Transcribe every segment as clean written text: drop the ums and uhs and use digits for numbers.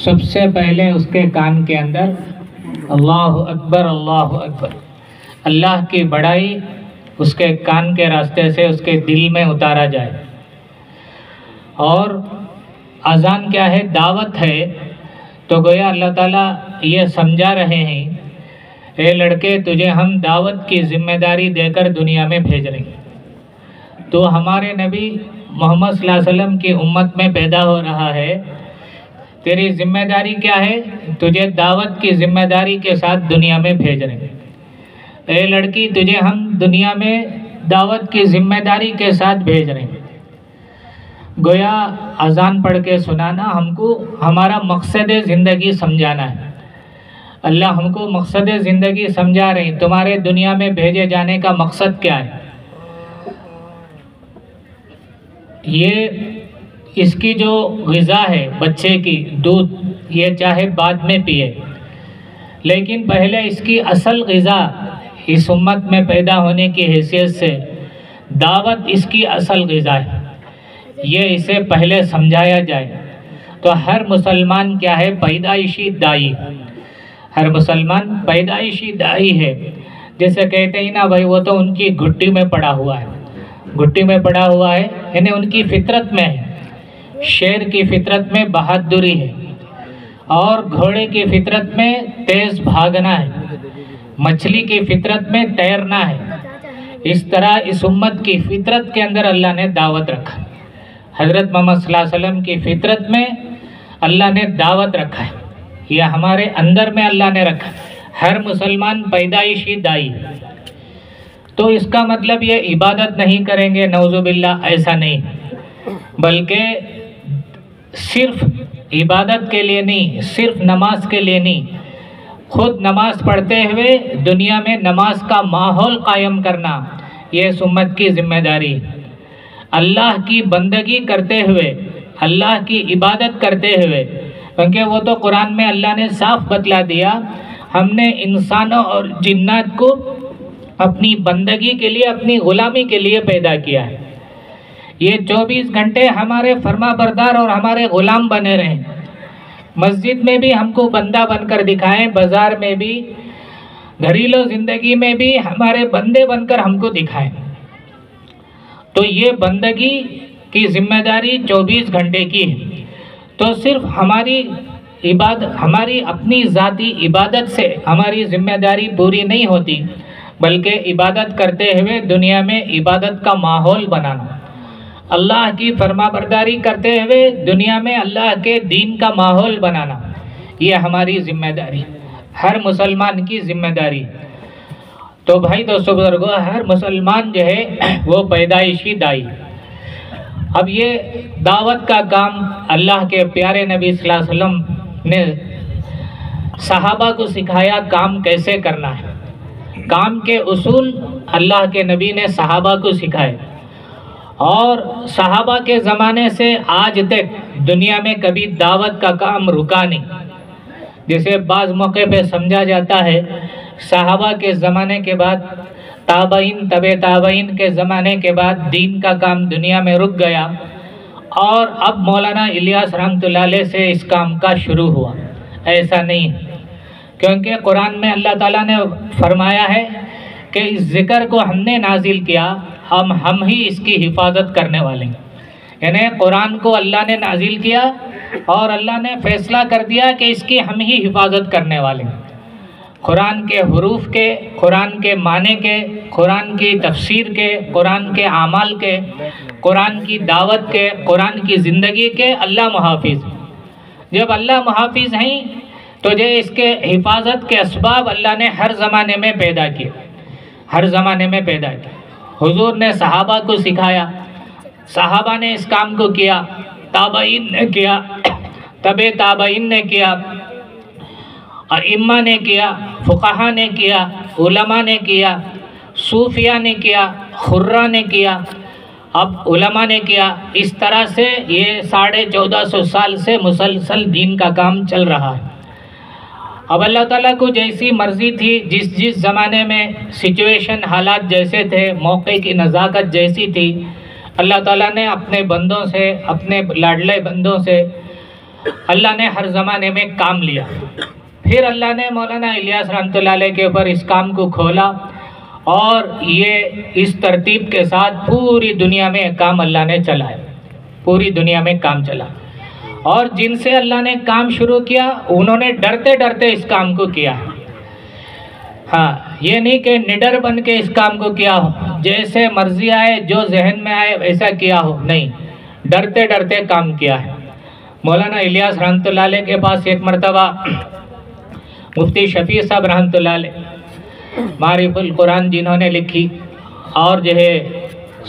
سب سے پہلے اس کے کان کے اندر اللہ اکبر اللہ اکبر، اللہ کی بڑائی اس کے کان کے راستے سے اس کے دل میں اتارا جائے۔ اور اذان کیا ہے؟ دعوت ہے، تو گویا اللہ تعالیٰ یہ سمجھا رہے ہیں، اے لڑکے تجھے ہم دعوت کی ذمہ داری دے کر دنیا میں بھیج رہے ہیں۔ تو ہمارے نبی محمد صلی اللہ علیہ وسلم کی امت میں پیدا ہو رہا ہے، تیری ذمہ داری کیا ہے؟ تجھے دعوت کی ذمہ داری کے ساتھ دنیا میں بھیج رہے ہیں۔ اے لڑکی تجھے ہم دنیا میں دعوت کی ذمہ داری کے ساتھ بھیج رہے ہیں۔ گویا اذان پڑھ کے سنانا ہم کو ہمارا مقصد زندگی سمجھانا ہے۔ اللہ ہم کو مقصد زندگی سمجھا رہے ہیں، تمہارے دنیا میں بھیجے جانے کا مقصد کیا ہے؟ یہ اس کی جو غذا ہے بچے کی، دودھ، یہ چاہے بعد میں پیے، لیکن پہلے اس کی اصل غذا اس امت میں پیدا ہونے کی حیثیت سے دعوت اس کی اصل غذا ہے، یہ اسے پہلے سمجھایا جائے۔ تو ہر مسلمان کیا ہے؟ پیدائشی دائی، ہر مسلمان پیدائشی دائی ہے۔ جیسے کہتے ہیں نا بھائی، وہ تو ان کی گھٹی میں پڑا ہوا ہے، گھٹی میں پڑا ہوا ہے، یعنی ان کی فطرت میں ہے۔ شیر کی فطرت میں بہادری ہے، اور گھوڑے کی فطرت میں تیز بھاگنا ہے، مچھلی کی فطرت میں تیرنا ہے۔ اس طرح اس امت کی فطرت کے اندر اللہ نے دعوت رکھا، حضرت محمد صلی اللہ علیہ وسلم کی فطرت میں اللہ نے دعوت رکھا ہے، یہ ہمارے اندر میں اللہ نے رکھا۔ ہر مسلمان پیدائشی دائی، تو اس کا مطلب یہ عبادت نہیں کریں گے، نعوذ باللہ، ایسا نہیں، بلکہ صرف عبادت کے لیے نہیں، صرف نماز کے لیے نہیں، خود نماز پڑھتے ہوئے دنیا میں نماز کا ماحول قائم کرنا، یہ اس امت کی ذمہ داری۔ اللہ کی بندگی کرتے ہوئے، اللہ کی عبادت کرتے ہوئے، کیونکہ وہ تو قرآن میں اللہ نے صاف بتلا دیا، ہم نے انسانوں اور جنات کو اپنی بندگی کے لیے، اپنی غلامی کے لیے پیدا کیا ہے۔ یہ 24 گھنٹے ہمارے فرما بردار اور ہمارے غلام بنے رہیں، مسجد میں بھی ہم کو بندہ بن کر دکھائیں، بازار میں بھی، گھریلو زندگی میں بھی ہمارے بندے بن کر ہم کو دکھائیں۔ تو یہ بندگی کی ذمہ داری 24 گھنٹے کی ہے۔ تو صرف ہماری اپنی ذاتی عبادت سے ہماری ذمہ داری پوری نہیں ہوتی، بلکہ عبادت کرتے ہوئے دنیا میں عبادت کا ماحول بنانا، اللہ کی فرما برداری کرتے ہوئے دنیا میں اللہ کے دین کا ماحول بنانا، یہ ہماری ذمہ داری، ہر مسلمان کی ذمہ داری۔ تو بھائی دوستو بزرگو، ہر مسلمان جو ہے وہ پیدائشی دائی۔ اب یہ دعوت کا کام اللہ کے پیارے نبی صلی اللہ علیہ وسلم نے صحابہ کو سکھایا، کام کیسے کرنا ہے، کام کے اصول اللہ کے نبی نے صحابہ کو سکھائے۔ اور صحابہ کے زمانے سے آج تک دنیا میں کبھی دعوت کا کام رکا نہیں۔ جیسے بعض موقع پہ سمجھا جاتا ہے صحابہ کے زمانے کے بعد، تابعین، طبع تابعین کے زمانے کے بعد دین کا کام دنیا میں رک گیا، اور اب مولانا الیاس رحمۃ اللہ علیہ سے اس کام کا شروع ہوا۔ ایسا نہیں، کیونکہ قرآن میں اللہ تعالیٰ نے فرمایا ہے کہ اس ذکر کو ہم نے نازل کیا، ہم ہی اس کی حفاظت کرنے والے ہیں۔ یعنی قرآن کو اللہ نے نازل کیا اور اللہ نے فیصلہ کر دیا کہ اس کی ہم ہی حفاظت کرنے والے ہیں۔ قرآن کے حروف کے، قرآن کے معنی کے، قرآن کی تفسیر کے، قرآن کے اعمال کے، قرآن کی دعوت کے، قرآن کی زندگی کے اللہ محافظ۔ جب اللہ محافظ ہیں تو جو اس کے حفاظت کے اسباب اللہ نے ہر زمانے میں پیدا کیے، ہر زمانے میں پیدا کیے۔ حضور نے صحابہ کو سکھایا، صحابہ نے اس کام کو کیا، تابعین نے کیا، طبع تابعین نے کیا، ائمہ نے کیا، فقہا نے کیا، علماء نے کیا، صوفیہ نے کیا، خرہ نے کیا، اب علماء نے کیا۔ اس طرح سے یہ 1450 سال سے مسلسل دین کا کام چل رہا ہے۔ اب اللہ تعالیٰ کو جیسی مرضی تھی، جس زمانے میں سچویشن، حالات جیسے تھے، موقع کی نزاکت جیسی تھی، اللہ تعالیٰ نے اپنے بندوں سے، اپنے لاڈلے بندوں سے اللہ نے ہر زمانے میں کام لیا. پھر اللہ نے مولانا الیاس رحمۃ اللہ علیہ کے اوپر اس کام کو کھولا اور یہ اس ترتیب کے ساتھ پوری دنیا میں کام اللہ نے چلایا، پوری دنیا میں کام چلا. اور جن سے اللہ نے کام شروع کیا انہوں نے ڈرتے ڈرتے اس کام کو کیا. ہاں، یہ نہیں کہ نڈر بن کے اس کام کو کیا ہو، جیسے مرضی آئے جو ذہن میں آئے ویسا کیا ہو، نہیں، ڈرتے ڈرتے کام کیا ہے. مولانا الیاس رحمۃ اللہ علیہ کے پاس ایک مرتبہ مفتی شفیع صاحب رحمۃ اللہ علیہ معارف القرآن جنہوں نے لکھی اور جو ہے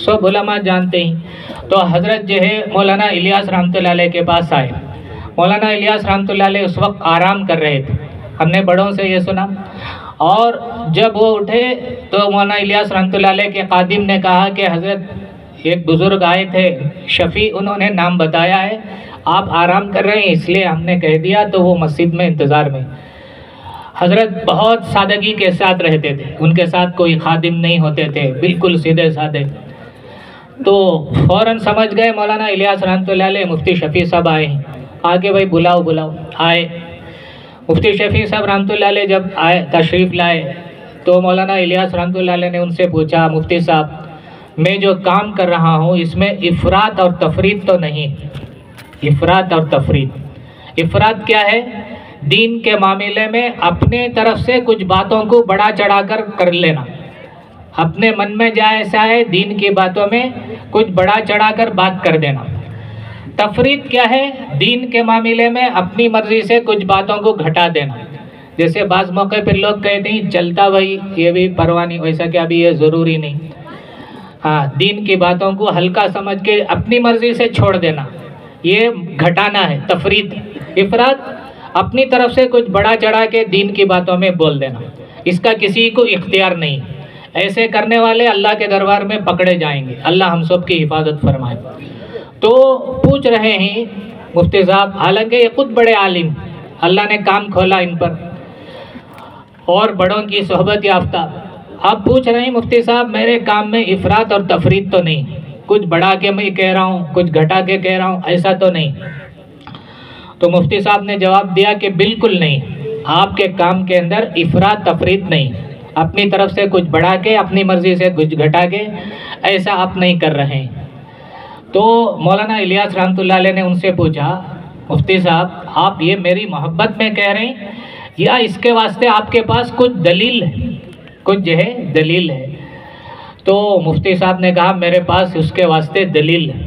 سب علماء جانتے ہیں، تو حضرت جو ہے مولانا الیاس رحمۃ اللہ علیہ کے پاس آئے. مولانا الیاس رحمۃ اللہ علیہ اس وقت آرام کر رہے تھے، ہم نے بڑوں سے یہ سنا. اور جب وہ اٹھے تو مولانا الیاس رحمۃ اللہ علیہ کے خادم نے کہا کہ حضرت ایک بزرگ آئے تھے شفیع، انہوں نے نام بتایا ہے، آپ آرام کر رہے ہیں اس لیے ہم نے کہہ دیا، تو وہ مسجد میں انتظار میں. حضرت بہت سادگی کے ساتھ رہتے تھے، ان کے ساتھ کوئی خادم نہیں ہوتے تھے، بالکل سیدھے سادے. تو فوراً سمجھ گئے مولانا الیاس رحمۃ اللہ علیہ مفتی شفیع صاحب آئے ہیں، آگے بھائی بلاؤ بلاؤ. آئے مفتی شفیع صاحب رحمۃ اللہ علیہ جب آئے تشریف لائے تو مولانا الیاس رحمۃ اللہ علیہ نے ان سے پوچھا، مفتی صاحب میں جو کام کر رہا ہوں اس میں افراط اور تفریط تو نہیں؟ افراط اور تفریط، افراط کیا ہے؟ دین کے معاملے میں اپنے طرف سے کچھ باتوں کو بڑا چڑھا کر لینا، اپنے من میں جائے ہے دین کی باتوں میں کچھ بڑا چڑھا کر بات کر دینا. تفریط کیا ہے؟ دین کے معاملے میں اپنی مرضی سے کچھ باتوں کو گھٹا دینا. جیسے بعض موقع پہ لوگ کہتے ہیں چلتا بھائی یہ بھی پرواہ نہیں، ویسا کہ ابھی یہ ضروری نہیں. ہاں، دین کی باتوں کو ہلکا سمجھ کے اپنی مرضی سے چھوڑ دینا، یہ گھٹانا ہے تفریط. افراط اپنی طرف سے کچھ بڑا چڑھا کے دین کی باتوں میں بول دینا، اس کا کسی کو اختیار نہیں. ایسے کرنے والے اللہ کے دربار میں پکڑے جائیں گے، اللہ ہم سب کی حفاظت فرمائے. تو پوچھ رہے ہیں مفتی صاحب، حالانکہ یہ خود بڑے عالم، اللہ نے کام کھولا ان پر اور بڑوں کی صحبت یافتہ. اب پوچھ رہے ہیں مفتی صاحب میرے کام میں افراط اور تفریط تو نہیں، کچھ بڑھا کے میں کہہ رہا ہوں، کچھ گھٹا کے کہہ رہا ہوں، ایسا تو نہیں؟ تو مفتی صاحب نے جواب دیا کہ بالکل نہیں، آپ کے کام کے اندر افراط تفریط نہیں، اپنی طرف سے کچھ بڑھا کے اپنی مرضی سے کچھ گھٹا کے ایسا آپ نہیں کر رہے ہیں. تو مولانا الیاس رحمۃ اللہ علیہ نے ان سے پوچھا، مفتی صاحب آپ یہ میری محبت میں کہہ رہے ہیں یا اس کے واسطے آپ کے پاس کچھ دلیل ہے، کچھ جو ہے دلیل ہے؟ تو مفتی صاحب نے کہا میرے پاس اس کے واسطے دلیل ہے،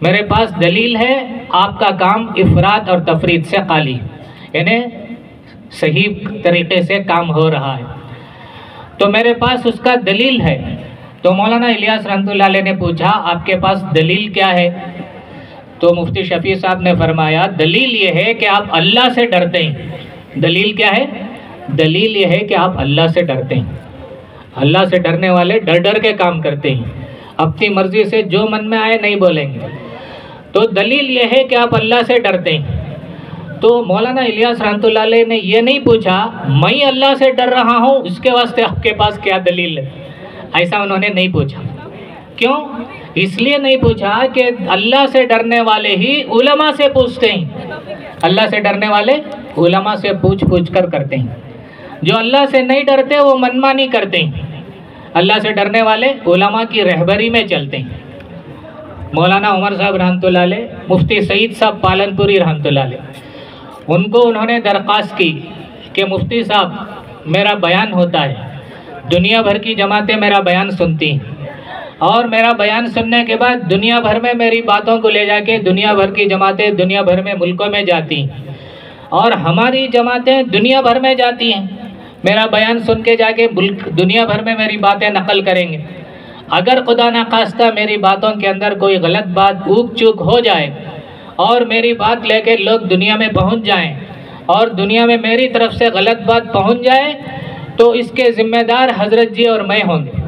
میرے پاس دلیل ہے آپ کا کام افراط اور تفریط سے خالی، یعنی صحیح طریقے سے کام ہو رہا ہے، تو میرے پاس اس کا دلیل ہے. تو مولانا الیاس رحمۃ اللہ علیہ نے پوچھا آپ کے پاس دلیل کیا ہے؟ تو مفتی شفیع صاحب نے فرمایا دلیل یہ ہے کہ آپ اللہ سے ڈرتے ہیں. دلیل کیا ہے؟ دلیل یہ ہے کہ آپ اللہ سے ڈرتے ہیں. اللہ سے ڈرنے والے ڈر ڈر کے کام کرتے ہیں، اپنی مرضی سے جو من میں آئے نہیں بولیں گے. تو دلیل یہ ہے کہ آپ اللہ سے ڈرتے ہیں. تو مولانا الیاس رحمۃ اللہ علیہ نے یہ نہیں پوچھا میں اللہ سے ڈر رہا ہوں اس کے واسطے آپ کے پاس کیا دلیل ہے، ایسا انہوں نے نہیں پوچھا. کیوں؟ اس لیے نہیں پوچھا کہ اللہ سے ڈرنے والے ہی علماء سے پوچھتے ہیں، اللہ سے ڈرنے والے علماء سے پوچھ کر کرتے ہیں. جو اللہ سے نہیں ڈرتے وہ منمانی کرتے ہیں، اللہ سے ڈرنے والے علماء کی رہبری میں چلتے ہیں. مولانا عمر صاحب رحمۃ اللہ علیہ، مفتی سعید صاحب پالنپوری رحمۃ اللہ علیہ، ان کو انہوں نے درخواست کی کہ مفتی صاحب میرا بیان ہوتا ہے، دنیا بھر کی جماعتیں میرا بیان سنتی ہیں اور میرا بیان سننے کے بعد دنیا بھر میں میری باتوں کو لے جا کے دنیا بھر کی جماعتیں دنیا بھر میں ملکوں میں جاتی ہیں اور ہماری جماعتیں دنیا بھر میں جاتی ہیں، میرا بیان سن کے جا کے دنیا بھر میں میری باتیں نقل کریں گے. اگر خدا نخواستہ میری باتوں کے اندر کوئی غلط بات اوک چوک ہو جائے اور میری بات لے کے لوگ دنیا میں پہنچ جائیں اور دنیا میں میری طرف سے غلط بات پہنچ جائے تو اس کے ذمہ دار حضرت جی اور میں ہوں گے.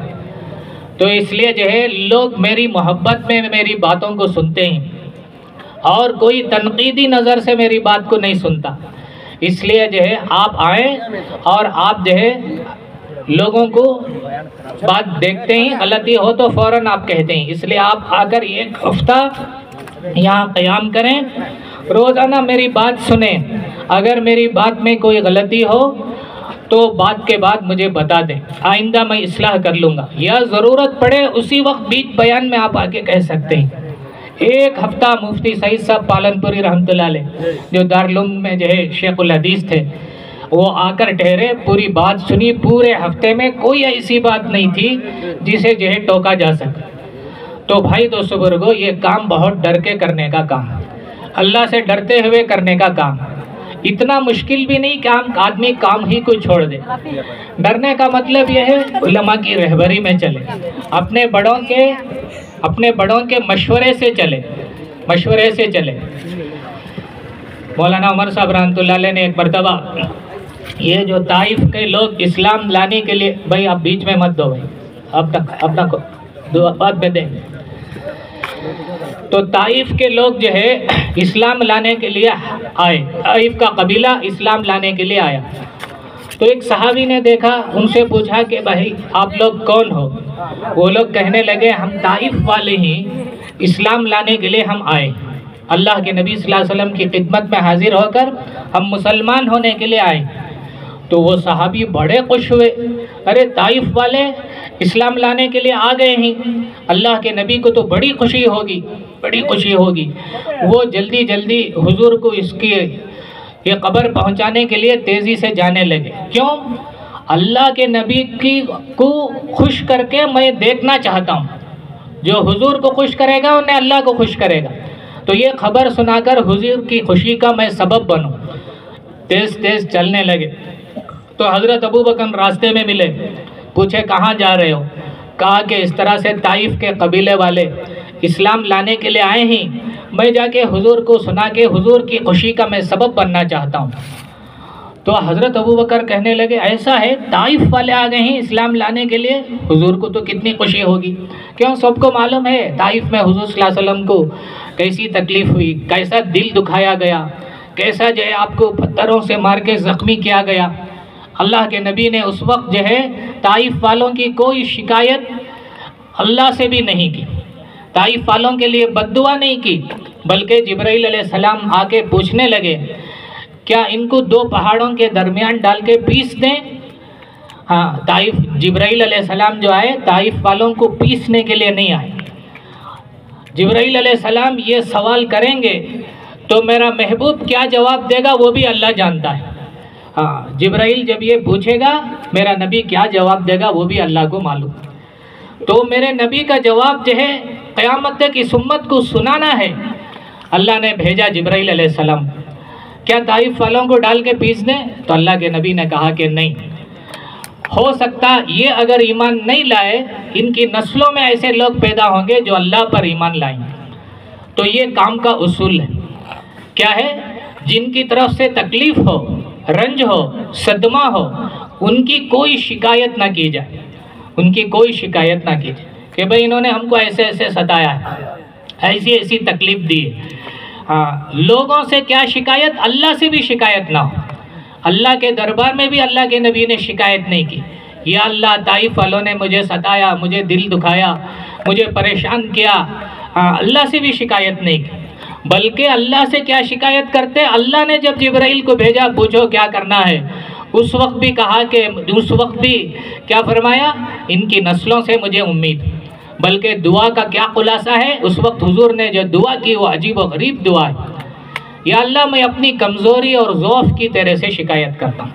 تو اس لیے جو ہے لوگ میری محبت میں میری باتوں کو سنتے ہیں اور کوئی تنقیدی نظر سے میری بات کو نہیں سنتا. اس لیے جو ہے آپ آئیں اور آپ جو ہے لوگوں کو بات دیکھتے ہیں، غلطی ہو تو فوراً آپ کہتے ہیں. اس لیے آپ آ کر ایک ہفتہ یہاں قیام کریں روزانہ میری بات سنیں، اگر میری بات میں کوئی غلطی ہو تو بات کے بعد مجھے بتا دیں، آئندہ میں اصلاح کر لوں گا، یا ضرورت پڑے اسی وقت بیچ بیان میں آپ آگے کہہ سکتے ہیں۔ ایک ہفتہ مفتی سعید صاحب پالن پوری رحمۃ اللہ علیہ جو دارالعلوم میں جو ہے شیخ الحدیث تھے، وہ آ کر ٹھہرے، پوری بات سنی، پورے ہفتے میں کوئی ایسی بات نہیں تھی جسے جو ہے ٹوکا جا سکے۔ تو بھائی دوستو بزرگو، یہ کام بہت ڈر کے کرنے کا کام، اللہ سے ڈرتے ہوئے کرنے کا کام، اتنا مشکل بھی نہیں کہ آدمی کام ہی کو چھوڑ دے۔ ڈرنے کا مطلب یہ ہے علماء کی رہبری میں چلے، اپنے بڑوں کے مشورے سے چلے۔ مولانا عمر صاحب رحمۃ اللہ علیہ نے ایک مرتبہ یہ جو طائف کے لوگ اسلام لانے کے لیے، بھائی آپ بیچ میں مت دو بھائی، اپنا بات میں دیں۔ تو طائف کے لوگ جو ہے اسلام لانے کے لیے آئے، طائف کا قبیلہ اسلام لانے کے لیے آیا۔ تو ایک صحابی نے دیکھا، ان سے پوچھا کہ بھائی آپ لوگ کون ہو؟ وہ لوگ کہنے لگے ہم طائف والے ہی اسلام لانے کے لیے ہم آئے، اللہ کے نبی صلی اللہ علیہ وسلم کی خدمت میں حاضر ہو کر ہم مسلمان ہونے کے لیے آئے۔ تو وہ صحابی بڑے خوش ہوئے، ارے طائف والے اسلام لانے کے لیے آ گئے ہیں، اللہ کے نبی کو تو بڑی خوشی ہوگی۔ وہ جلدی حضور کو اس کی یہ خبر پہنچانے کے لیے تیزی سے جانے لگے۔ کیوں؟ اللہ کے نبی کو خوش کر کے میں دیکھنا چاہتا ہوں، جو حضور کو خوش کرے گا انہیں اللہ کو خوش کرے گا، تو یہ خبر سنا کر حضور کی خوشی کا میں سبب بنوں۔ تیز چلنے لگے تو حضرت ابوبکر راستے میں ملے، پوچھے کہاں جا رہے ہو؟ کہا کہ اس طرح سے طائف کے قبیلے والے اسلام لانے کے لیے آئے ہیں، میں جا کے حضور کو سنا کے حضور کی خوشی کا میں سبب بننا چاہتا ہوں۔ تو حضرت ابوبکر کہنے لگے ایسا ہے، طائف والے آ گئے ہیں اسلام لانے کے لیے، حضور کو تو کتنی خوشی ہوگی۔ کیوں؟ سب کو معلوم ہے طائف میں حضور صلی اللہ علیہ وسلم کو کیسی تکلیف ہوئی، کیسا دل دکھایا گیا، کیسا جو ہے آپ کو پتھروں سے مار کے زخمی کیا گیا۔ اللہ کے نبی نے اس وقت جو ہے طائف والوں کی کوئی شکایت اللہ سے بھی نہیں کی، طائف والوں کے لیے بد دعا نہیں کی، بلکہ جبرائیل علیہ السلام آ کے پوچھنے لگے کیا ان کو دو پہاڑوں کے درمیان ڈال کے پیس دیں؟ ہاں، جبرائیل علیہ السلام جو آئے طائف والوں کو پیسنے کے لیے نہیں آئے۔ جبرائیل علیہ السلام یہ سوال کریں گے تو میرا محبوب کیا جواب دے گا وہ بھی اللہ جانتا ہے۔ ہاں، جبرائیل جب یہ پوچھے گا میرا نبی کیا جواب دے گا وہ بھی اللہ کو معلوم۔ تو میرے نبی کا جواب جو ہے قیامت تک اس امت کو سنانا ہے۔ اللہ نے بھیجا جبرائیل علیہ السلام، کیا طائف والوں کو ڈال کے پیس دیں؟ تو اللہ کے نبی نے کہا کہ نہیں، ہو سکتا یہ اگر ایمان نہیں لائے ان کی نسلوں میں ایسے لوگ پیدا ہوں گے جو اللہ پر ایمان لائیں گے۔ تو یہ کام کا اصول ہے، کیا ہے؟ جن کی طرف سے تکلیف ہو، رنج ہو، صدمہ ہو، ان کی کوئی شکایت نہ کی جائے، کہ بھئی انہوں نے ہم کو ایسے ستایا ہے، ایسی تکلیف دی ہے۔ ہاں، لوگوں سے کیا شکایت؟ اللہ سے بھی شکایت نہ ہو۔ اللہ کے دربار میں بھی اللہ کے نبی نے شکایت نہیں کی، یا اللہ طائف والوں نے مجھے ستایا، مجھے دل دکھایا، مجھے پریشان کیا۔ اللہ سے بھی شکایت نہیں کی، بلکہ اللہ سے کیا شکایت کرتے؟ اللہ نے جب جبرائیل کو بھیجا پوچھو کیا کرنا ہے، اس وقت بھی کیا فرمایا؟ ان کی نسلوں سے مجھے امید۔ بلکہ دعا کا کیا خلاصہ ہے؟ اس وقت حضور نے جو دعا کی وہ عجیب و غریب دعا ہے، یا اللہ میں اپنی کمزوری اور ضعف کی تیرے سے شکایت کرتا ہوں،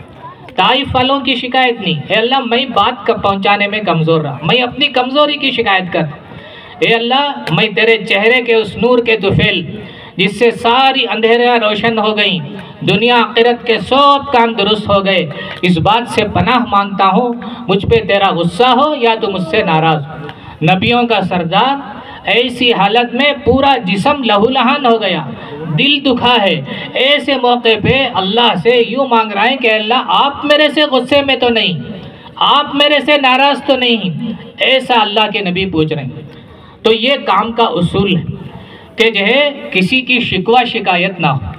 طائف والوں کی شکایت نہیں۔ اے اللہ میں بات پہنچانے میں کمزور رہا، میں اپنی کمزوری کی شکایت کرتا ہوں۔ اے اللہ میں تیرے چہرے کے اس نور کے طفیل جس سے ساری اندھیریاں روشن ہو گئیں، دنیا آخرت کے سب کام درست ہو گئے، اس بات سے پناہ مانگتا ہوں مجھ پہ تیرا غصہ ہو یا تو مجھ سے ناراض ہو۔ نبیوں کا سردار ایسی حالت میں پورا جسم لہو لہان ہو گیا، دل دکھا ہے، ایسے موقع پہ اللہ سے یوں مانگ رہا ہے کہ اللہ آپ میرے سے غصے میں تو نہیں، آپ میرے سے ناراض تو نہیں، ایسا اللہ کے نبی پوچھ رہے ہیں۔ تو یہ کام کا اصول ہے کہ جو ہے کسی کی شکوہ شکایت نہ ہو،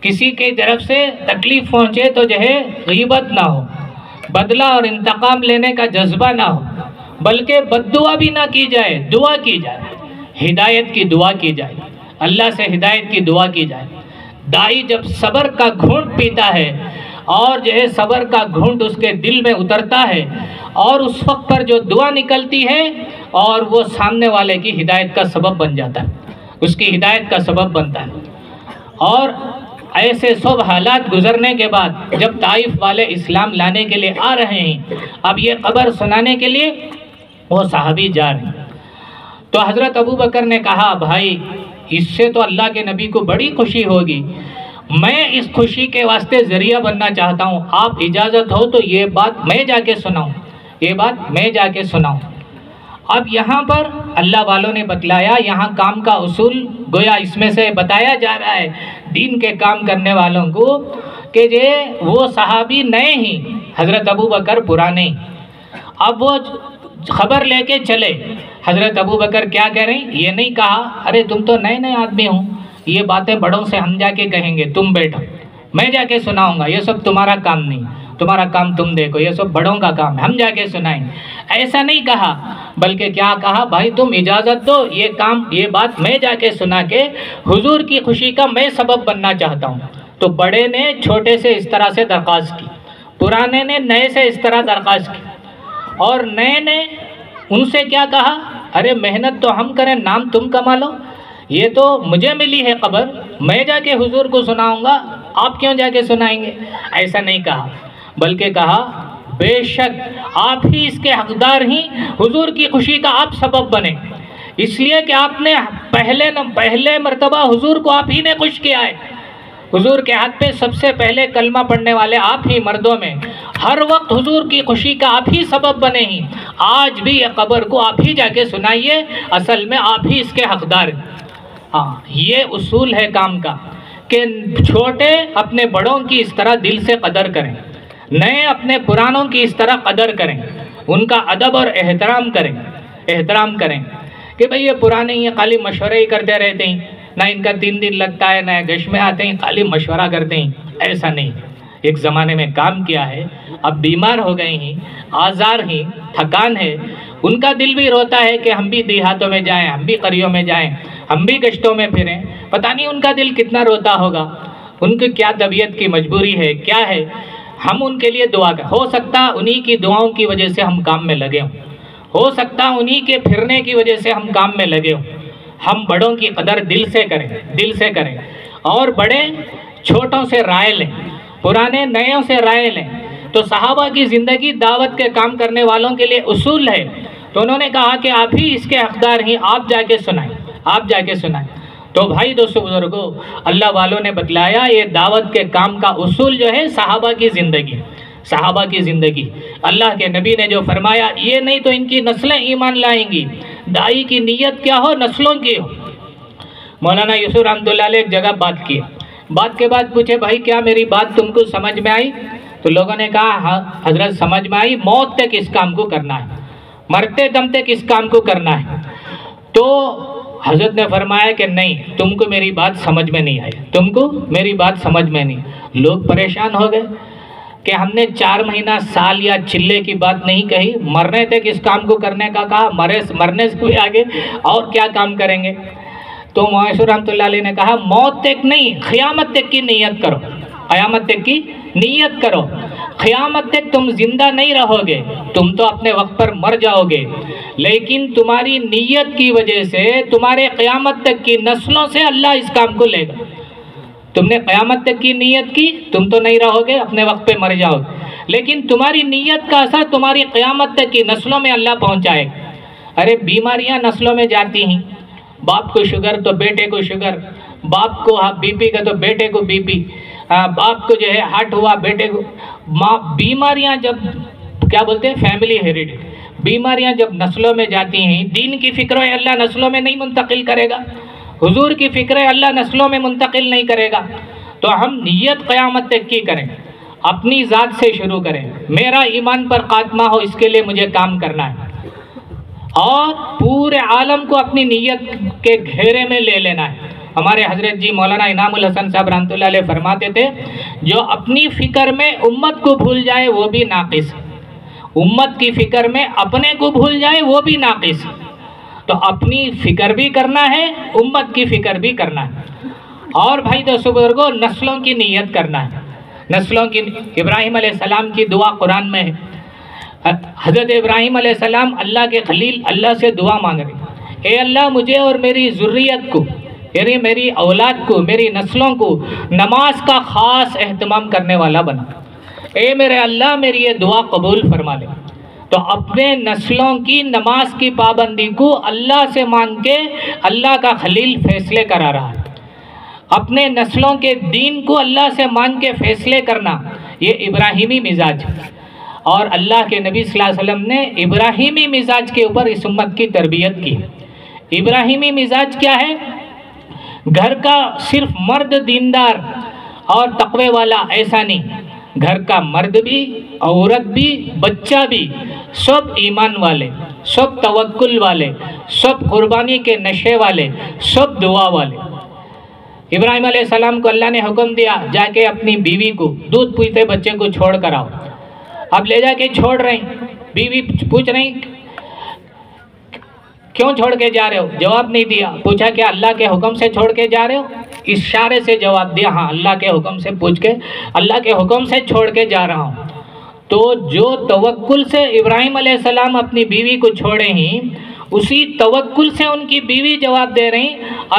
کسی کی طرف سے تکلیف پہنچے تو جو ہے غیبت نہ ہو، بدلہ اور انتقام لینے کا جذبہ نہ ہو، بلکہ بد دعا بھی نہ کی جائے، دعا کی جائے، ہدایت کی دعا کی جائے، اللہ سے ہدایت کی دعا کی جائے۔ دائی جب صبر کا گھونٹ پیتا ہے اور جو ہے صبر کا گھونٹ اس کے دل میں اترتا ہے اور اس وقت پر جو دعا نکلتی ہے اور وہ سامنے والے کی ہدایت کا سبب بن جاتا ہے، اس کی ہدایت کا سبب بنتا ہے۔ اور ایسے سب حالات گزرنے کے بعد جب طائف والے اسلام لانے کے لیے آ رہے ہیں، اب یہ خبر سنانے کے لیے وہ صحابی جا رہے ہیں، تو حضرت ابو بکر نے کہا بھائی اس سے تو اللہ کے نبی کو بڑی خوشی ہوگی، میں اس خوشی کے واسطے ذریعہ بننا چاہتا ہوں، آپ اجازت ہو تو یہ بات میں جا کے سناؤں، یہ بات میں جا کے سناؤں۔ اب یہاں پر اللہ والوں نے بتلایا، یہاں کام کا اصول گویا اس میں سے بتایا جا رہا ہے دین کے کام کرنے والوں کو کہ وہ صحابی نئے ہی، حضرت ابو بکر پرانے۔ اب وہ خبر لے کے چلے، حضرت ابو بکر کیا کہہ رہے ہیں، یہ نہیں کہا ارے تم تو نئے نئے آدمی ہو، یہ باتیں بڑوں سے ہم جا کے کہیں گے، تم بیٹھو میں جا کے سناؤں گا، یہ سب تمہارا کام نہیں، تمہارا کام تم دیکھو، یہ سب بڑوں کا کام ہے، ہم جا کے سنائیں۔ ایسا نہیں کہا، بلکہ کیا کہا، بھائی تم اجازت دو، یہ بات میں جا کے سنا کے حضور کی خوشی کا میں سبب بننا چاہتا ہوں۔ تو بڑے نے چھوٹے سے اس طرح سے درخواست کی، پرانے نے نئے سے اس طرح درخواست کی، اور نئے نے ان سے کیا کہا، ارے محنت تو ہم کریں، نام تم کما لو، یہ تو مجھے ملی ہے خبر، میں جا کے حضور کو سناؤں گا، آپ کیوں جا کے سنائیں گے؟ ایسا نہیں کہا، بلکہ کہا بے شک آپ ہی اس کے حقدار ہیں، حضور کی خوشی کا آپ سبب بنے، اس لیے کہ آپ نے پہلے مرتبہ حضور کو آپ ہی نے خوش کیا ہے، حضور کے ہاتھ پہ سب سے پہلے کلمہ پڑھنے والے آپ ہی مردوں میں، ہر وقت حضور کی خوشی کا آپ ہی سبب بنے ہیں، آج بھی یہ خبر کو آپ ہی جا کے سنائیے، اصل میں آپ ہی اس کے حقدار ہیں۔ ہاں یہ اصول ہے کام کا کہ چھوٹے اپنے بڑوں کی اس طرح دل سے قدر کریں، نئے اپنے پرانوں کی اس طرح قدر کریں، ان کا ادب اور احترام کریں کہ بھئی یہ پرانے یہ خالی مشورے ہی کرتے رہتے ہیں، نہ ان کا 3 دن لگتا ہے، نہ گش میں آتے ہیں، خالی مشورہ کرتے ہیں، ایسا نہیں۔ ایک زمانے میں کام کیا ہے، اب بیمار ہو گئے ہیں، آزار ہیں، تھکان ہے، ان کا دل بھی روتا ہے کہ ہم بھی دیہاتوں میں جائیں، ہم بھی قریوں میں جائیں، ہم بھی گشتوں میں پھریں، پتہ نہیں ان کا دل کتنا روتا ہوگا، ان کی کیا طبیعت کی مجبوری ہے، کیا ہے، ہم ان کے لیے دعا کریں، ہو سکتا انہی کی دعاؤں کی وجہ سے ہم کام میں لگے ہوں، ہو سکتا انہی کے پھرنے کی وجہ سے ہم کام میں لگے ہوں۔ ہم بڑوں کی قدر دل سے کریں اور بڑے چھوٹوں سے رائے لیں، پرانے نئےوں سے رائے لیں۔ تو صحابہ کی زندگی دعوت کے کام کرنے والوں کے لیے اصول ہے، تو انہوں نے کہا کہ آپ ہی اس کے حقدار ہیں، آپ جا کے سنائیں۔ تو بھائی دوستو بزرگو، اللہ والوں نے بتلایا یہ دعوت کے کام کا اصول جو ہے صحابہ کی زندگی، اللہ کے نبی نے جو فرمایا یہ نہیں تو ان کی نسلیں ایمان لائیں گی، دائی کی نیت کیا ہو، نسلوں کی ہو۔ مولانا یوسف رحمۃ اللہ علیہ ایک جگہ بات کے بعد پوچھے بھائی کیا میری بات تم کو سمجھ میں آئی؟ تو لوگوں نے کہا ہاں حضرت سمجھ میں آئی، موت تک اس کام کو کرنا ہے، مرتے دم تک اس کام کو کرنا ہے۔ تو حضرت نے فرمایا کہ نہیں، تم کو میری بات سمجھ میں نہیں۔ لوگ پریشان ہو گئے کہ ہم نے 4 مہینہ، سال یا چلے کی بات نہیں کہی، مرنے تک اس کام کو کرنے کا کہا، مرنے سے بھی آگے اور کیا کام کریں گے؟ تو مولانا رحمۃ اللہ علیہ نے کہا موت تک نہیں، قیامت تک کی نیت کرو، قیامت تک تم زندہ نہیں رہو گے، تم تو اپنے وقت پر مر جاؤ گے، لیکن تمہاری نیت کی وجہ سے تمہارے قیامت تک کی نسلوں سے اللہ اس کام کو لے گا۔ تم نے قیامت تک کی نیت کی، تم تو نہیں رہو گے، اپنے وقت پہ مر جاؤ گے، لیکن تمہاری نیت کا اثر تمہاری قیامت تک کی نسلوں میں اللہ پہنچائے گا۔ ارے بیماریاں نسلوں میں جاتی ہیں، باپ کو شوگر تو بیٹے کو شوگر، باپ کو بی پی کا تو بیٹے کو بی پی، باپ کو جو ہے ہارٹ ہوا بیٹے کو، بیماریاں جب کیا بولتے ہیں فیملی ہیریڈیٹی، بیماریاں جب نسلوں میں جاتی ہیں، دین کی فکر ہے اللہ نسلوں میں نہیں منتقل کرے گا، حضور کی فکر ہے اللہ نسلوں میں منتقل نہیں کرے گا۔ تو ہم نیت قیامت تک کی کریں، اپنی ذات سے شروع کریں، میرا ایمان پر خاتمہ ہو اس کے لیے مجھے کام کرنا ہے، اور پورے عالم کو اپنی نیت کے گھیرے میں لے لینا ہے۔ ہمارے حضرت جی مولانا انعام الحسن صاحب رحمۃ اللہ علیہ فرماتے تھے جو اپنی فکر میں امت کو بھول جائے وہ بھی ناقص، امت کی فکر میں اپنے کو بھول جائے وہ بھی ناقص۔ تو اپنی فکر بھی کرنا ہے، امت کی فکر بھی کرنا ہے، اور بھائی دوستو بزرگوں نسلوں کی نیت کرنا ہے، نسلوں کی۔ ابراہیم علیہ السلام کی دعا قرآن میں ہے، حضرت ابراہیم علیہ السلام اللہ کے خلیل اللہ سے دعا مانگ رہے، اے اللہ مجھے اور میری ذریت کو، یعنی میری اولاد کو، میری نسلوں کو نماز کا خاص اہتمام کرنے والا بنا، اے میرے اللہ میری یہ دعا قبول فرما لے۔ تو اپنے نسلوں کی نماز کی پابندی کو اللہ سے مانگ کے اللہ کا خلیل فیصلے کرا رہا ہے، اپنے نسلوں کے دین کو اللہ سے مانگ کے فیصلے کرنا، یہ ابراہیمی مزاج، اور اللہ کے نبی صلی اللہ علیہ وسلم نے ابراہیمی مزاج کے اوپر اس امت کی تربیت کی۔ ابراہیمی مزاج کیا ہے؟ گھر کا صرف مرد دیندار اور تقوی والا ایسا نہیں، گھر کا مرد بھی، عورت بھی، بچہ بھی، سب ایمان والے، سب توکل والے، سب قربانی کے نشے والے، سب دعا والے۔ ابراہیم علیہ السلام کو اللہ نے حکم دیا جا کے اپنی بیوی کو دودھ پیتے بچے کو چھوڑ کر آؤ۔ اب لے جا کے چھوڑ رہے ہیں، بیوی پوچھ رہی کیوں چھوڑ کے جا رہے ہو؟ جواب نہیں دیا۔ پوچھا کیا اللہ کے حکم سے چھوڑ کے جا رہے ہو؟ اشارے سے جواب دیا، ہاں اللہ کے حکم سے، پوچھ کے اللہ کے حکم سے چھوڑ کے جا رہا ہوں۔ تو جو توکل سے ابراہیم علیہ السلام اپنی بیوی کو چھوڑے ہیں، اسی توکل سے ان کی بیوی جواب دے رہی،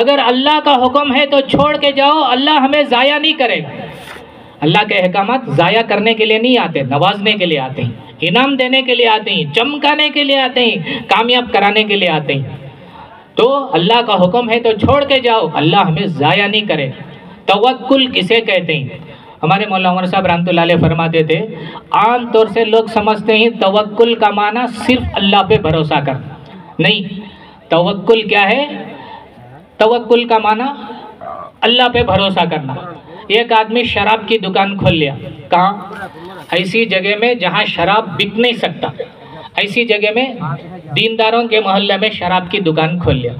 اگر اللہ کا حکم ہے تو چھوڑ کے جاؤ، اللہ ہمیں ضائع نہیں کرے گا۔ اللہ کے احکامات ضائع کرنے کے لیے نہیں آتے، نوازنے کے لیے آتے ہیں، انعام دینے کے لیے آتے ہیں، چمکانے کے لیے آتے ہیں، کامیاب کرانے کے لیے آتے ہیں۔ تو اللہ کا حکم ہے تو چھوڑ کے جاؤ، اللہ ہمیں ضائع نہیں کرے۔ توکل کسے کہتے ہیں؟ ہمارے مولانا عمر صاحب رحمۃ اللہ علیہ فرماتے تھے، عام طور سے لوگ سمجھتے ہیں توکل کا معنی صرف اللہ پہ بھروسہ کرنا، نہیں۔ توکل کیا ہے؟ توکل کا معنی اللہ پہ بھروسہ کرنا۔ ایک آدمی شراب کی دکان کھول لیا، کہاں؟ ایسی جگہ میں جہاں شراب بک نہیں سکتا، ایسی جگہ میں دینداروں کے محلے میں شراب کی دکان کھول لیا۔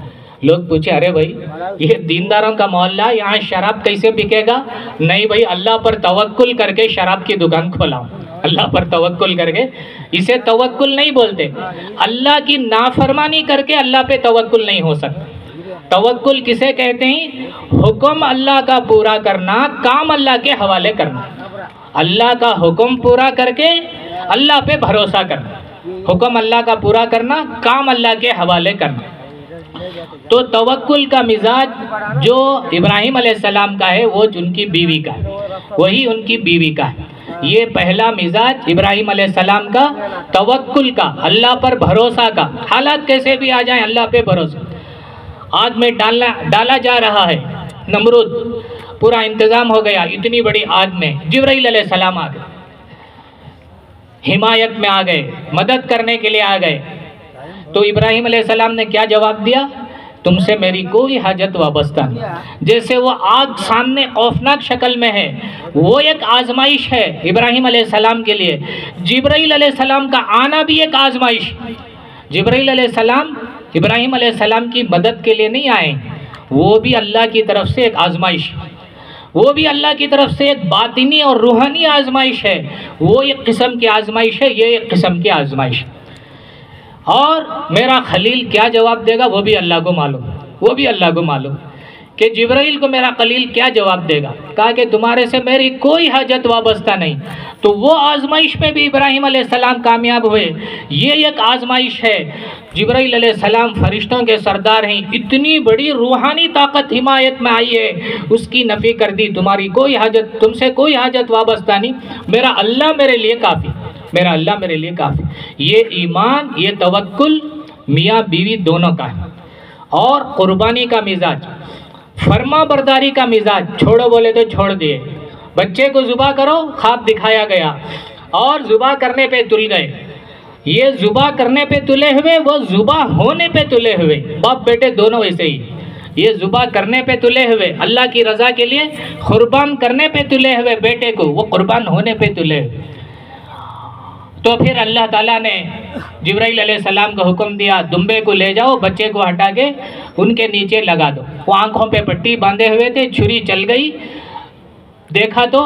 لوگ پوچھے، ارے بھائی یہ دینداروں کا محلہ، یہاں شراب کیسے بکے گا؟ نہیں بھائی، اللہ پر توکل کر کے شراب کی دکان کھولا، اللہ پر توکل کر کے۔ اسے توکل نہیں بولتے، اللہ کی نافرمانی کر کے اللہ پہ توکل نہیں ہو سکتا۔ توکل کسے کہتے ہیں؟ حکم اللہ کا پورا کرنا، کام اللہ کے حوالے کرنا، اللہ کا حکم پورا کر کے اللہ پہ بھروسہ کرنا، حکم اللہ کا پورا کرنا، کام اللہ کے حوالے کرنا۔ تو توکل کا مزاج جو ابراہیم علیہ السلام کا ہے وہ ان کی بیوی کا ہے، وہی ان کی بیوی کا ہے۔ یہ پہلا مزاج ابراہیم علیہ السلام کا، توکل کا، اللہ پر بھروسہ کا، حالات کیسے بھی آ جائیں اللہ پہ بھروسہ۔ آگ میں ڈالا جا رہا ہے نمرود، پورا انتظام ہو گیا، اتنی بڑی آگ میں جبرائیل علیہ السلام آ گئے، حمایت میں آ گئے، مدد کرنے کے لیے آ گئے۔ تو ابراہیم علیہ السلام نے کیا جواب دیا؟ تم سے میری کوئی حاجت وابستہ نہیں۔ جیسے وہ آگ سامنے خوفناک شکل میں ہے، وہ ایک آزمائش ہے ابراہیم علیہ السلام کے لیے، جبرائیل علیہ السلام کا آنا بھی ایک آزمائش۔ جبرائیل علیہ السلام ابراہیم علیہ السلام کی مدد کے لیے نہیں آئے، وہ بھی اللہ کی طرف سے ایک آزمائش، وہ بھی اللہ کی طرف سے ایک باطنی اور روحانی آزمائش ہے۔ وہ ایک قسم کی آزمائش ہے، یہ ایک قسم کی آزمائش۔ اور میرا خلیل کیا جواب دے گا وہ بھی اللہ کو معلوم، وہ بھی اللہ کو معلوم کہ جبرائیل کو میرا خلیل کیا جواب دے گا۔ کہا کہ تمہارے سے میری کوئی حاجت وابستہ نہیں۔ تو وہ آزمائش میں بھی ابراہیم علیہ السلام کامیاب ہوئے۔ یہ ایک آزمائش ہے، جبرائیل علیہ السلام فرشتوں کے سردار ہیں، اتنی بڑی روحانی طاقت حمایت میں آئی ہے، اس کی نفی کر دی، تمہاری کوئی حاجت، تم سے کوئی حاجت وابستہ نہیں، میرا اللہ میرے لیے کافی، میرا اللہ میرے لیے کافی۔ یہ ایمان، یہ توکل میاں بیوی دونوں کا ہے۔ اور قربانی کا مزاج، فرما برداری کا مزاج، چھوڑو بولے تو چھوڑ دیے، بچے کو ذبح کرو، خواب دکھایا گیا اور ذبح کرنے پہ تل گئے۔ یہ ذبح کرنے پہ تلے ہوئے، وہ ذبح ہونے پہ تلے ہوئے، باپ بیٹے دونوں ایسے ہی۔ یہ ذبح کرنے پہ تلے ہوئے، اللہ کی رضا کے لیے قربان کرنے پہ تلے ہوئے بیٹے کو، وہ قربان ہونے پہ تلے ہوئے۔ تو پھر اللہ تعالیٰ نے جبرائیل علیہ السلام کو حکم دیا، دمبے کو لے جاؤ، بچے کو ہٹا کے ان کے نیچے لگا دو۔ وہ آنکھوں پہ پٹی باندھے ہوئے تھے، چھری چل گئی، دیکھا تو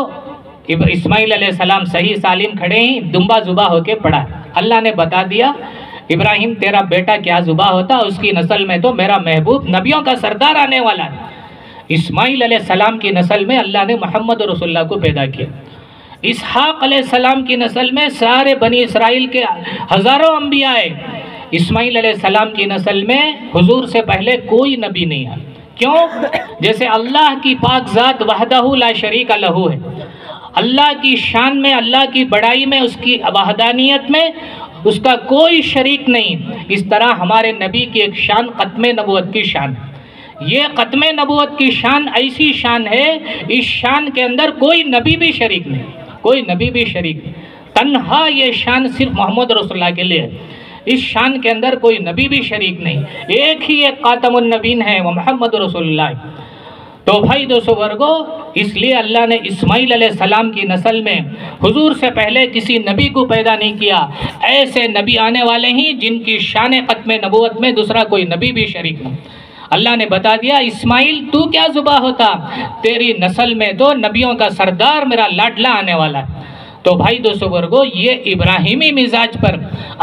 اسماعیل علیہ السلام صحیح سالم کھڑے ہیں، دمبا ذبح ہو کے پڑا۔ اللہ نے بتا دیا ابراہیم تیرا بیٹا کیا ذبح ہوتا، اس کی نسل میں تو میرا محبوب نبیوں کا سردار آنے والا ہے۔ اسماعیل علیہ السلام کی نسل میں اللہ نے محمد رسول اللہ کو پیدا کیا۔ اسحاق علیہ السلام کی نسل میں سارے بنی اسرائیل کے ہزاروں انبیاء آئے۔ اسماعیل علیہ السلام کی نسل میں حضور سے پہلے کوئی نبی نہیں ہے۔ کیوں؟ جیسے اللہ کی پاک ذات وحدہ لا شریک لہ ہے، اللہ کی شان میں، اللہ کی بڑائی میں، اس کی وحدانیت میں اس کا کوئی شریک نہیں، اس طرح ہمارے نبی کی ایک شان ختم نبوت کی شان ہے۔ یہ ختم نبوت کی شان ایسی شان ہے، اس شان کے اندر کوئی نبی بھی شریک نہیں، کوئی نبی بھی شریک نہیں، تنہا یہ شان صرف محمد رسول اللہ کے لیے ہے۔ اس شان کے اندر کوئی نبی بھی شریک نہیں، ایک ہی ایک خاتم النبیین ہے، وہ محمد رسول اللہ۔ تو بھائی دوستو ورگو، اس لیے اللہ نے اسماعیل علیہ السلام کی نسل میں حضور سے پہلے کسی نبی کو پیدا نہیں کیا۔ ایسے نبی آنے والے ہیں جن کی شان ختم نبوت میں دوسرا کوئی نبی بھی شریک نہیں۔ اللہ نے بتا دیا اسماعیل تو کیا ذبح ہوتا، تیری نسل میں تو نبیوں کا سردار میرا لاڈلا آنے والا ہے۔ تو بھائی دوستو ورگو، یہ ابراہیمی مزاج پر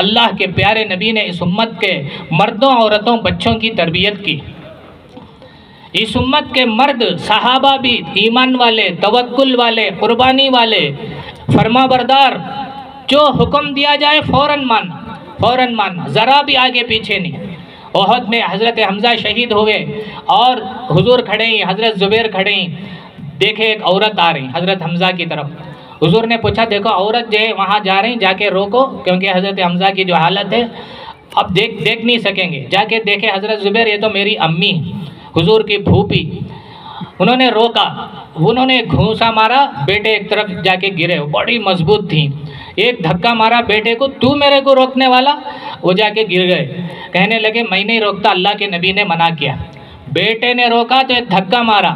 اللہ کے پیارے نبی نے اس امت کے مردوں، عورتوں، بچوں کی تربیت کی۔ اس امت کے مرد صحابہ بھی ایمان والے، توکل والے، قربانی والے، فرما بردار، جو حکم دیا جائے فوراً ماننا، فوراً ماننا، ذرا بھی آگے پیچھے نہیں۔ احد میں حضرت حمزہ شہید ہوئے اور حضور کھڑے ہیں، حضرت زبیر کھڑے ہیں، دیکھے ایک عورت آ رہی حضرت حمزہ کی طرف۔ حضور نے پوچھا دیکھو عورت جو ہے وہاں جا رہی ہیں، جا کے روکو، کیونکہ حضرت حمزہ کی جو حالت ہے اب دیکھ نہیں سکیں گے۔ جا کے دیکھے حضرت زبیر، یہ تو میری امی ہے، حضور کی پھوپھی۔ انہوں نے روکا، انہوں نے گھونسا مارا، بیٹے ایک طرف جا کے گرے، بڑی مضبوط تھیں، ایک دھکا مارا بیٹے کو، تو میرے کو روکنے والا، وہ جا کے گر گئے۔ کہنے لگے میں نہیں روکتا، اللہ کے نبی نے منع کیا۔ بیٹے نے روکا تو ایک دھکا مارا،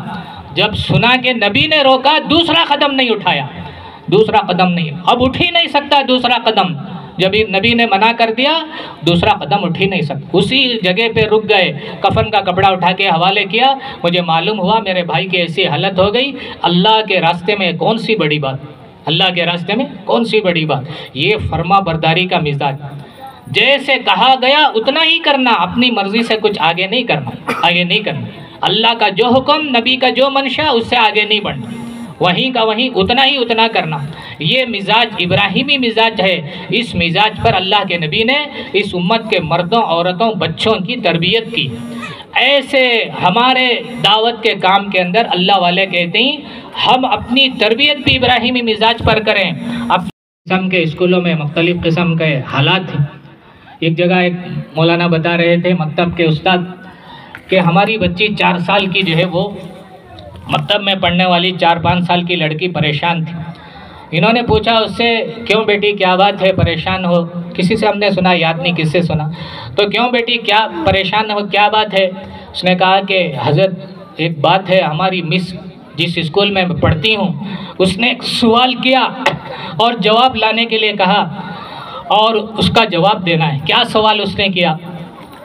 جب سنا کہ نبی نے روکا دوسرا قدم نہیں اٹھایا، دوسرا قدم نہیں، اب اٹھ ہی نہیں سکتا دوسرا قدم، جب نبی نے منع کر دیا دوسرا قدم اٹھ ہی نہیں سکتا، اسی جگہ پہ رک گئے، کفن کا کپڑا اٹھا کے حوالے کیا۔ مجھے معلوم ہوا میرے بھائی کی ایسی حالت ہو گئی، اللہ کے راستے میں کون سی بڑی بات، اللہ کے راستے میں کون سی بڑی بات، یہ فرما برداری کا مزاج، جیسے کہا گیا اتنا ہی کرنا، اپنی مرضی سے کچھ آگے نہیں کرنا، آگے نہیں کرنا، اللہ کا جو حکم، نبی کا جو منشا، اس سے آگے نہیں بڑھنا، وہیں کا وہیں اتنا ہی اتنا کرنا۔ یہ مزاج ابراہیمی مزاج ہے، اس مزاج پر اللہ کے نبی نے اس امت کے مردوں، عورتوں، بچوں کی تربیت کی۔ ایسے ہمارے دعوت کے کام کے اندر اللہ والے کہتے ہیں ہم اپنی تربیت بھی ابراہیمی مزاج پر کریں۔ اپنے قسم کے اسکولوں میں مختلف قسم کے حالات ہیں۔ ایک جگہ ایک مولانا بتا رہے تھے مکتب کے استاد کہ ہماری بچی 4 سال کی جو ہے وہ مکتب میں پڑھنے والی 4-5 سال کی لڑکی پریشان تھی۔ انہوں نے پوچھا اس سے کیوں بیٹی کیا بات ہے پریشان ہو، کسی سے ہم نے سنا، یاد نہیں کس سے سنا، تو کیوں بیٹی کیا پریشان ہو، کیا بات ہے؟ اس نے کہا کہ حضرت ایک بات ہے، ہماری مس جس اسکول میں پڑھتی ہوں اس نے ایک سوال کیا اور جواب لانے کے لیے کہا اور اس کا جواب دینا ہے۔ کیا سوال اس نے کیا؟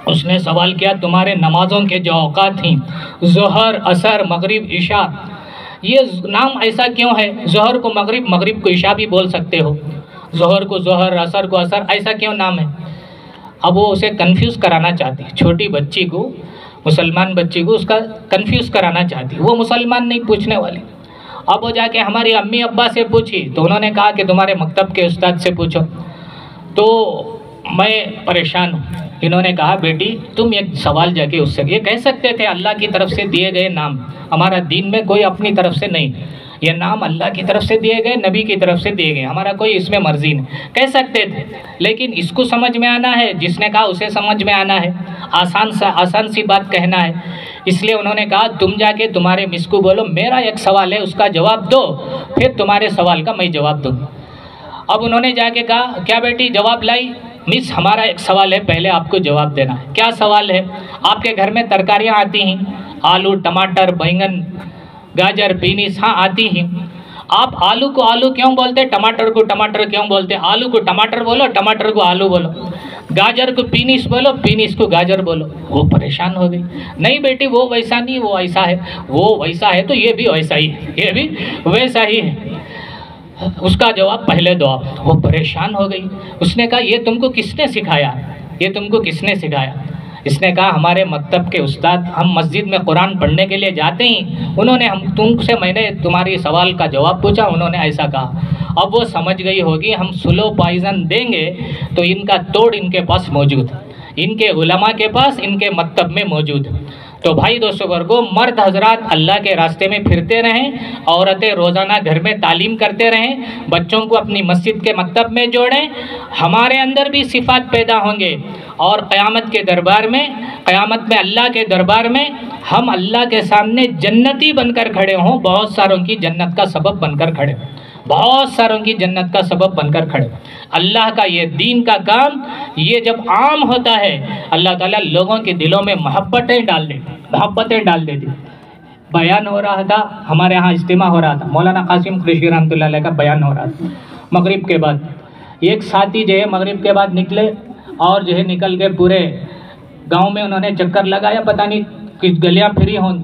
اس نے سوال کیا تمہارے نمازوں کے جو اوقات ہیں ظہر، عصر، مغرب، عشاء، یہ نام ایسا کیوں ہے؟ ظہر کو مغرب، مغرب کو عشاء بھی بول سکتے ہو، ظہر کو ظہر، عصر کو عصر، ایسا کیوں نام ہے؟ اب وہ اسے کنفیوز کرانا چاہتی، چھوٹی بچی کو، مسلمان بچی کو اس کا کنفیوز کرانا چاہتی، وہ مسلمان نہیں پوچھنے والی۔ اب وہ جا کے ہماری امی ابا سے پوچھی تو انہوں نے کہا کہ تمہارے مکتب کے استاد سے پوچھو، تو میں پریشان ہوں۔ انہوں نے کہا بیٹی تم ایک سوال جا کے اس سے یہ کہہ سکتے تھے اللہ کی طرف سے دیے گئے نام، ہمارا دین میں کوئی اپنی طرف سے نہیں، یہ نام اللہ کی طرف سے دیے گئے، نبی کی طرف سے دیے گئے، ہمارا کوئی اس میں مرضی نہیں، کہہ سکتے تھے، لیکن اس کو سمجھ میں آنا ہے، جس نے کہا اسے سمجھ میں آنا ہے، آسان سی بات کہنا ہے۔ اس لیے انہوں نے کہا تم جا کے تمہارے مس کو بولو میرا ایک سوال ہے اس کا جواب دو، پھر تمہارے سوال کا میں جواب دوں۔ اب انہوں نے جا کے کہا کیا بیٹی جواب لائی؟ مس ہمارا ایک سوال ہے، پہلے آپ کو جواب دینا ہے۔ کیا سوال ہے؟ آپ کے گھر میں ترکاریاں آتی ہیں، آلو، ٹماٹر، بینگن، گاجر، بینس، ہاں آتی ہیں، آپ آلو کو آلو کیوں بولتے، ٹماٹر کو ٹماٹر کیوں بولتے؟ آلو کو ٹماٹر بولو، ٹماٹر کو آلو بولو، گاجر کو پینس بولو، پینس کو گاجر بولو۔ وہ پریشان ہو گئی، نہیں بیٹی وہ ویسا نہیں، وہ ایسا ہے، وہ ویسا ہے تو یہ بھی ویسا ہی ہے، یہ بھی ویسا ہی ہے، اس کا جواب پہلے دو آپ۔ وہ پریشان ہو گئی، اس نے کہا یہ تم کو کس نے سکھایا؟ یہ تم کو کس نے سکھایا؟ اس نے کہا ہمارے مکتب کے استاد، ہم مسجد میں قرآن پڑھنے کے لیے جاتے ہیں، انہوں نے میں نے تمہاری سوال کا جواب پوچھا، انہوں نے ایسا کہا۔ اب وہ سمجھ گئی ہوگی ہم سلو پوائزن دیں گے تو ان کا توڑ ان کے پاس موجود، ان کے علماء کے پاس، ان کے مکتب میں موجود۔ تو بھائی دوستو برگو، مرد حضرات اللہ کے راستے میں پھرتے رہیں، عورتیں روزانہ گھر میں تعلیم کرتے رہیں، بچوں کو اپنی مسجد کے مکتب میں جوڑیں، ہمارے اندر بھی صفات پیدا ہوں گے، اور قیامت کے دربار میں، قیامت میں اللہ کے دربار میں ہم اللہ کے سامنے جنتی بن کر کھڑے ہوں، بہت ساروں کی جنت کا سبب بن کر کھڑے، بہت ساروں کی جنت کا سبب بن کر کھڑے۔ اللہ کا یہ دین کا کام، یہ جب عام ہوتا ہے اللہ تعالیٰ لوگوں کے دلوں میں محبتیں ڈال دیتی۔ بیان ہو رہا تھا، ہمارے ہاں اجتماع ہو رہا تھا، مولانا قاسم قریشی رحمۃ اللہ علیہ کا بیان ہو رہا تھا مغرب کے بعد۔ ایک ساتھی جو ہے مغرب کے بعد نکلے اور جو ہے نکل کے پورے گاؤں میں انہوں نے چکر لگایا، پتہ نہیں کس گلیاں پھری ہوں۔